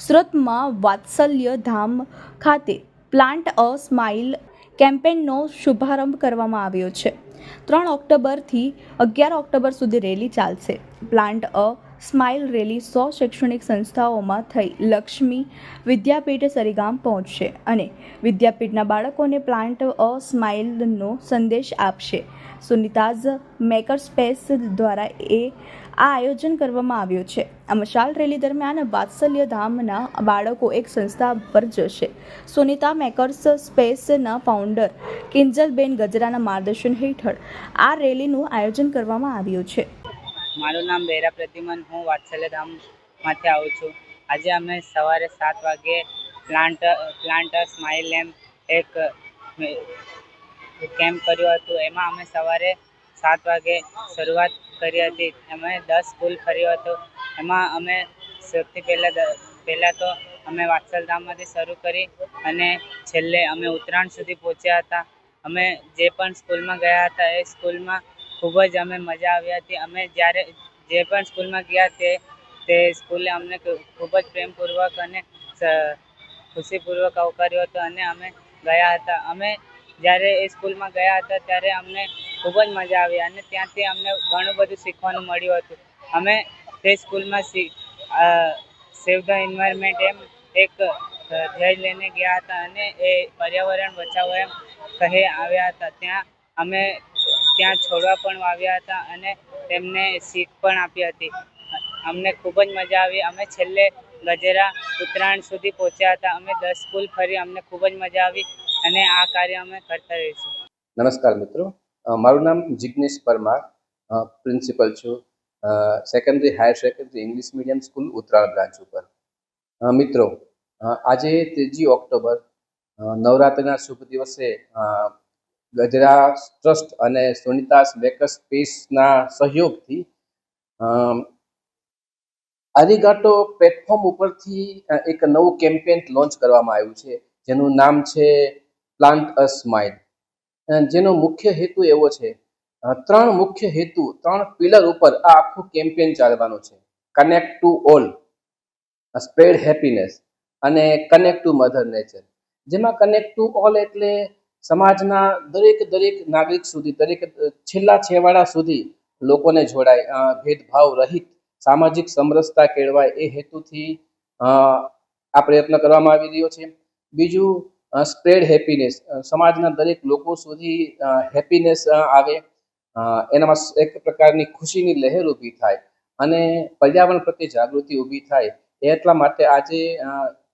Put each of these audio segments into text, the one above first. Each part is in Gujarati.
સુરતમાં વાત્સલ્ય ધામ ખાતે પ્લાન્ટ અ સ્માઇલ કેમ્પેનનો શુભારંભ કરવામાં આવ્યો છે। 3 ઓક્ટોબરથી 11 ઓક્ટોબર સુધી રેલી ચાલશે। પ્લાન્ટ અ સ્માઇલ રેલી 100 શૈક્ષણિક સંસ્થાઓમાં થઈ લક્ષ્મી વિદ્યાપીઠ સરીગામ પહોંચશે અને વિદ્યાપીઠના બાળકોને પ્લાન્ટ અ સ્માઇલનો સંદેશ આપશે। સુનિતાઝ મેકર સ્પેસ દ્વારા આ આયોજન કરવામાં આવ્યું છે। આ મશાલ રેલી દરમિયાન વાત્સલ્ય ધામના બાળકો એક સંસ્થા પર જશે। સુનિતા મેકર્સ સ્પેસના ફાઉન્ડર કિંજલબેન ગજરાના માર્ગદર્શન હેઠળ આ રેલીનું આયોજન કરવામાં આવ્યું છે। મારું નામ બેરા પ્રતિમન, હું વાત્સલ્ય ધામમાંથી આવું છું। આજે અમે સવારે 7 વાગે પ્લાન્ટ સ્માઇલ એક કેમ્પ કર્યું હતું। એમાં અમે સવારે 7 વાગે શરૂઆત કરી હતી। અમે 10 સ્કૂલ ફર્યો હતો। એમાં અમે સૌથી પહેલાં તો અમે વાત્સલ્યધામમાંથી શરૂ કરી અને છેલ્લે અમે ઉત્તરાયણ સુધી પહોંચ્યા હતા। અમે જે પણ સ્કૂલમાં ગયા હતા એ સ્કૂલમાં ખૂબ જ અમે મજા આવી હતી। અમે જ્યારે જે પણ સ્કૂલમાં ગયા તે સ્કૂલે અમને ખૂબ જ પ્રેમપૂર્વક અને ખુશીપૂર્વક આવકાર્યો હતો અને અમે ગયા હતા। અમે જ્યારે એ સ્કૂલમાં ગયા હતા ત્યારે અમને ખૂબ જ મજા આવી અને ત્યાંથી અમને ઘણું બધું શીખવાનું મળ્યું હતું। અમે તે સ્કૂલમાં સેવ ધ એન્વાયરમેન્ટ એક ધ્યેય લઈને ગયા હતા અને એ પર્યાવરણ બચાવો કહી આવ્યા હતા। ત્યાં છોડવા પણ વાવ્યા હતા અને તેમને શીખ પણ આપી હતી। અમને ખૂબ જ મજા આવી। અમે છેલ્લે ગજેરા ઉત્તરાયણ સુધી પહોંચ્યા હતા। અમે 10 સ્કૂલ ફરી, અમને ખૂબ જ મજા આવી અને આ કાર્ય અમે કરતા રહીશું। નમસ્કાર મિત્રો, મારું નામ જિગ્નેશ પરમાર, પ્રિન્સિપલ છું secondary higher secondary English medium school Uttaral branch ઉપર। મિત્રો, આજે 3 ઓક્ટોબર નવરાત્રિના શુભ દિવસે ગજરા ટ્રસ્ટ અને સુનિતાસ મેકર સ્પેસના સહયોગથી આરીગાટો પ્લેટફોર્મ ઉપરથી એક નવું કેમ્પેન લોન્ચ કરવામાં આવ્યું છે, જેનું નામ છે પ્લાન્ટ અ સ્માઇલ। જેનો મુખ્ય હેતુ એવો છે, 3 મુખ્ય હેતુ, 3 પિલર ઉપર આ આખું કેમ્પેન ચાલવાનું છે। Connect to all, spread happiness અને કનેક્ટ ટુ મધર નેચર। જેમાં કનેક્ટ ટુ ઓલ એટલે સમાજના દરેક નાગરિક સુધી, દરેક છેલ્લા છેવાડા સુધી લોકોને જોડાય, ભેદભાવ રહિત સામાજિક સમરસતા કેળવાય એ હેતુથી આ પ્રયત્ન કરવામાં આવી રહ્યો છે। બીજું, સ્પ્રેડ હેપીનેસ, સમાજના દરેક લોકો સુધી હેપીનેસ આવે, એનામાં એક પ્રકારની ખુશીની લહેર ઊભી થાય અને પર્યાવરણ પ્રત્યે જાગૃતિ ઊભી થાય। એટલા માટે આજે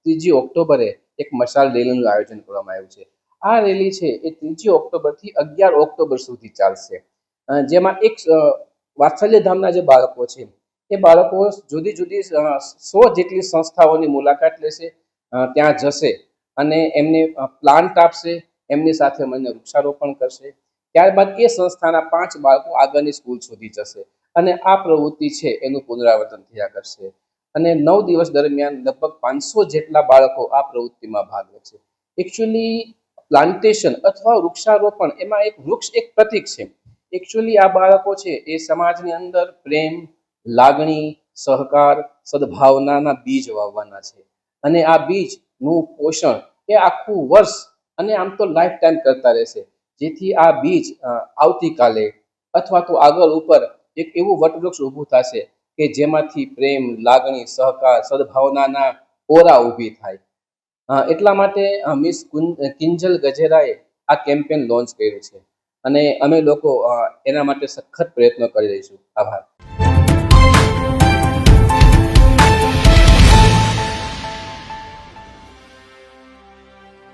3 ઓક્ટોબરે એક મશાલ રેલીનું આયોજન કરવામાં આવ્યું છે। આ રેલી છે એ 3 ઓક્ટોબરથી 11 ઓક્ટોબર સુધી ચાલશે। જેમાં એક વાત્સલ્ય ધામના જે બાળકો છે એ બાળકો જુદી 100 જેટલી સંસ્થાઓની મુલાકાત લેશે, ત્યાં જશે અને એમને પ્લાન્ટ આપશે, એમની સાથે મને વૃક્ષારોપણ કરશે। ત્યારબાદ એ સંસ્થાના 5 બાળકો આગળની સ્કૂલ સુધી જશે અને આ પ્રવૃત્તિ છે એનું પુનરાવર્તન થયા કરશે અને 9 દિવસ દરમિયાન લગભગ 500 જેટલા બાળકો આ પ્રવૃત્તિમાં ભાગ લેશે। એકચ્યુઅલી પ્લાન્ટેશન અથવા વૃક્ષારોપણ, એમાં એક વૃક્ષ એક પ્રતીક છે। એકચ્યુઅલી આ બાળકો છે એ સમાજની અંદર પ્રેમ, લાગણી, સહકાર, સદભાવનાના બીજ વાવવાના છે અને આ બીજનું પોષણ એ આખું વર્ષ અને આમ તો લાઈફ ટાઈમ કરતા રહેશે, જેથી આ બીજ આવતીકાલે અથવા તો આગળ ઉપર એક એવું વટવૃક્ષ ઊભું થશે કે જેમાંથી પ્રેમ, લાગણી, સહકાર, સદભાવનાના ઓરા ઊભી થાય। એટલા માટે મિસ કિંજલ ગજેરાએ આ કેમ્પેન લોન્ચ કર્યું છે અને અમે લોકો એના માટે સખત પ્રયત્નો કરી રહીશું। આભાર।